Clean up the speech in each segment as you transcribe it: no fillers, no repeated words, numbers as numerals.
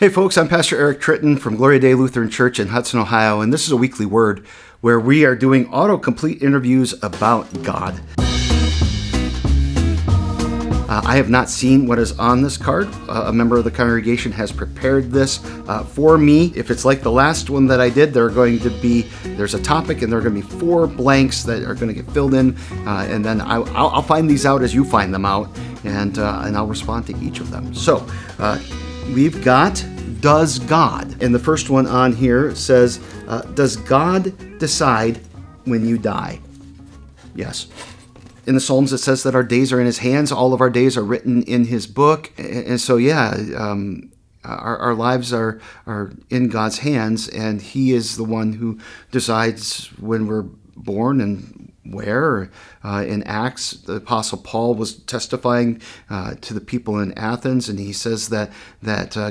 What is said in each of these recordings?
Hey folks, I'm Pastor Eric Tritton from Gloria Dei Lutheran Church in Hudson, Ohio, and this is a weekly word where we are doing autocomplete interviews about God. I have not seen what is on this card. A member of the congregation has prepared this for me. If it's like the last one that I did, there's a topic and there are going to be 4 blanks that are going to get filled in, and then I'll find these out as you find them out, and I'll respond to each of them. So we've got Does God? And the first one on here says, does God decide when you die? Yes. In the Psalms, it says that our days are in his hands. All of our days are written in his book. And so, our lives are in God's hands, and he is the one who decides when we're born and where. In Acts, the Apostle Paul was testifying to the people in Athens, and he says that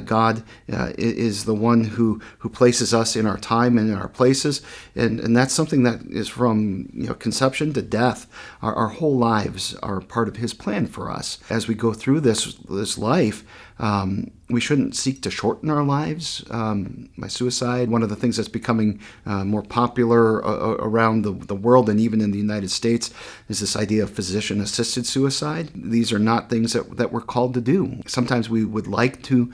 God is the one who places us in our time and in our places, and that's something that is from conception to death. Our whole lives are part of his plan for us. As we go through this life, we shouldn't seek to shorten our lives by suicide. One of the things that's becoming more popular around the world and even in the United States is this idea of physician-assisted suicide. These are not things that we're called to do. Sometimes we would like to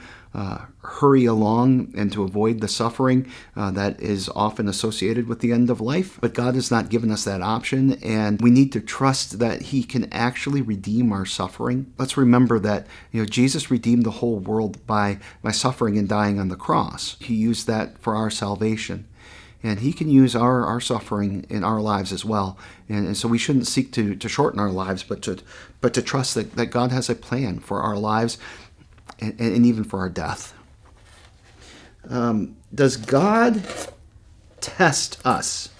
hurry along and to avoid the suffering that is often associated with the end of life. But God has not given us that option, and we need to trust that he can actually redeem our suffering. Let's remember that Jesus redeemed the whole world by suffering and dying on the cross. He used that for our salvation. And he can use our suffering in our lives as well. And so we shouldn't seek to shorten our lives, but to trust that God has a plan for our lives and even for our death. Does God test us?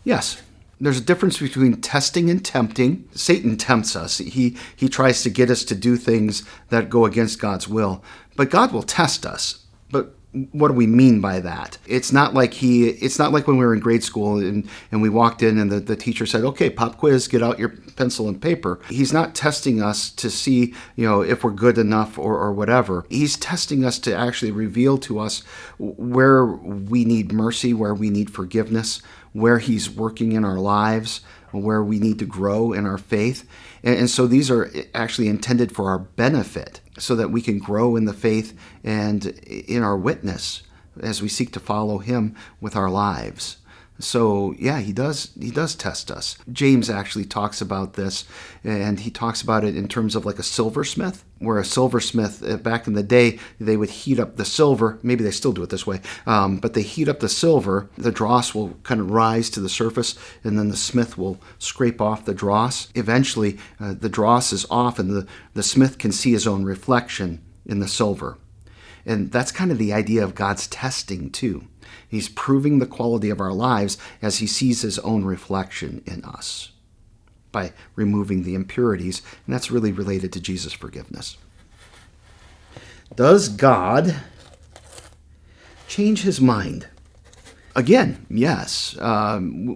Yes. There's a difference between testing and tempting. Satan tempts us. He tries to get us to do things that go against God's will. But God will test us. But what do we mean by that? It's not like when we were in grade school and we walked in and the teacher said, okay, pop quiz, get out your pencil and paper. He's not testing us to see, if we're good enough or whatever. He's testing us to actually reveal to us where we need mercy, where we need forgiveness, where he's working in our lives, where we need to grow in our faith. And so these are actually intended for our benefit, so that we can grow in the faith and in our witness as we seek to follow him with our lives. So yeah, he does test us. James actually talks about this, and he talks about it in terms of like a silversmith, where a silversmith back in the day, they would heat up the silver. Maybe they still do it this way, but they heat up the silver. The dross will kind of rise to the surface, and then the smith will scrape off the dross. Eventually, the dross is off, and the smith can see his own reflection in the silver. And that's kind of the idea of God's testing too. He's proving the quality of our lives as he sees his own reflection in us by removing the impurities, and that's really related to Jesus' forgiveness. Does God change his mind? Again, yes.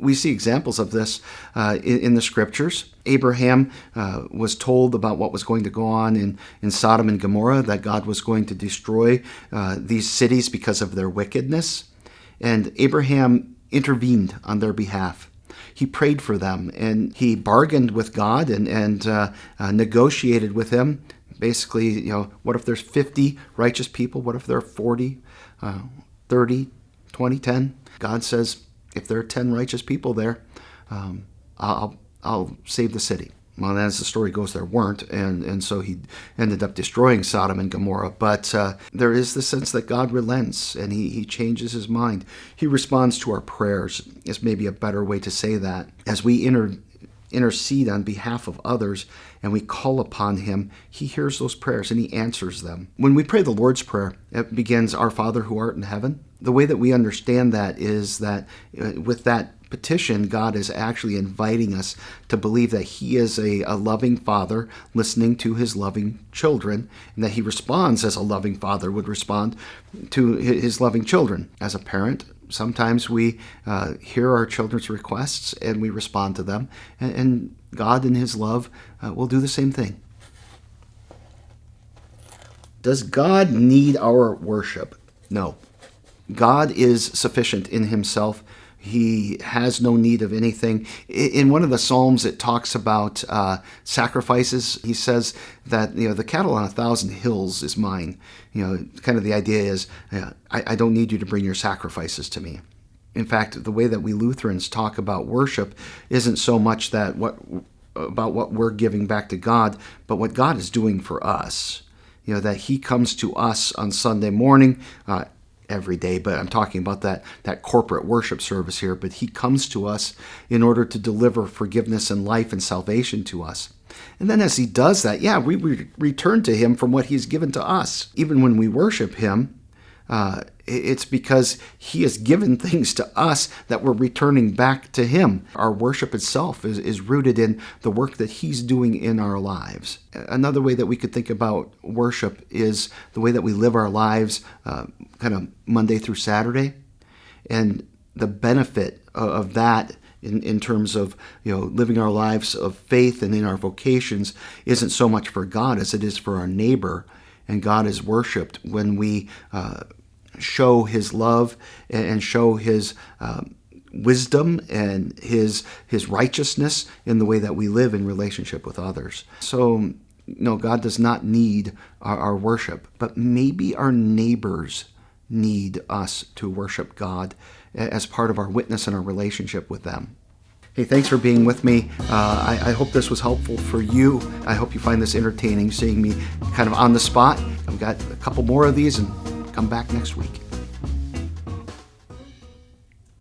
We see examples of this in the scriptures. Abraham was told about what was going to go on in Sodom and Gomorrah, that God was going to destroy these cities because of their wickedness. And Abraham intervened on their behalf. He prayed for them, and he bargained with God and negotiated with him. Basically, what if there's 50 righteous people? What if there are 40, 30, 20, 10? God says, if there are 10 righteous people there, I'll save the city. Well, as the story goes, there weren't, and so he ended up destroying Sodom and Gomorrah. But there is the sense that God relents, and he changes his mind. He responds to our prayers, is maybe a better way to say that. As we intercede on behalf of others and we call upon him, he hears those prayers and he answers them. When we pray the Lord's Prayer, it begins, Our Father who art in heaven. The way that we understand that is that with that petition, God is actually inviting us to believe that he is a loving father listening to his loving children, and that he responds as a loving father would respond to his loving children. As a parent, sometimes we hear our children's requests and we respond to them, and God in his love will do the same thing. Does God need our worship? No. God is sufficient in himself. He has no need of anything. In one of the Psalms, it talks about sacrifices. He says that, the cattle on 1,000 hills is mine. Kind of the idea is, I don't need you to bring your sacrifices to me. In fact, the way that we Lutherans talk about worship isn't so much about what we're giving back to God, but what God is doing for us. That he comes to us on Sunday morning, every day, but I'm talking about that corporate worship service here, but he comes to us in order to deliver forgiveness and life and salvation to us. And then as he does that, we return to him from what he's given to us. Even when we worship him, it's because he has given things to us that we're returning back to him. Our worship itself is rooted in the work that he's doing in our lives. Another way that we could think about worship is the way that we live our lives kind of Monday through Saturday. And the benefit of that in terms of living our lives of faith and in our vocations isn't so much for God as it is for our neighbor. And God is worshipped when we show his love and show his wisdom and his righteousness in the way that we live in relationship with others. So, God does not need our worship, but maybe our neighbors need us to worship God as part of our witness and our relationship with them. Hey, thanks for being with me. I hope this was helpful for you. I hope you find this entertaining, seeing me kind of on the spot. I've got a couple more of these, and come back next week.